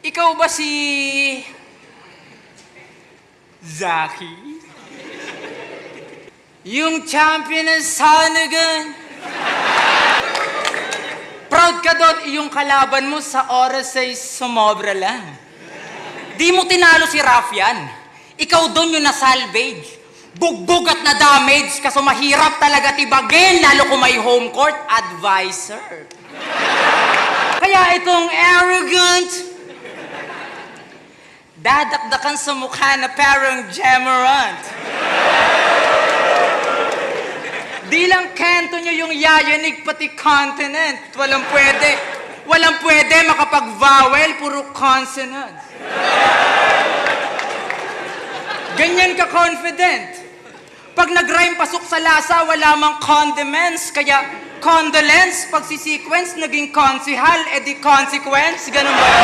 Ikaw ba si... Zaki? Yung champion ng Sanagan? Proud ka doon, yung kalaban mo sa oras ay sumobra lang. Di mo tinalo si Raffian. Ikaw doon yung na-salvage. Bugbog at na-damage kaso mahirap talaga tibagin lalo kung may home court advisor. Kaya itong arrogant, dadakdakan sa mukha na parang Gemarant. Di lang kanto nyo yung yayanig pati continent. Walang pwede makapag-vowel, puro consonants. Ganyan ka confident. Pag nag-rhyme pasok sa lasa, wala mang condiments. Kaya condolence, pag si sequence naging konsihal, edi consequence. Ganun ba?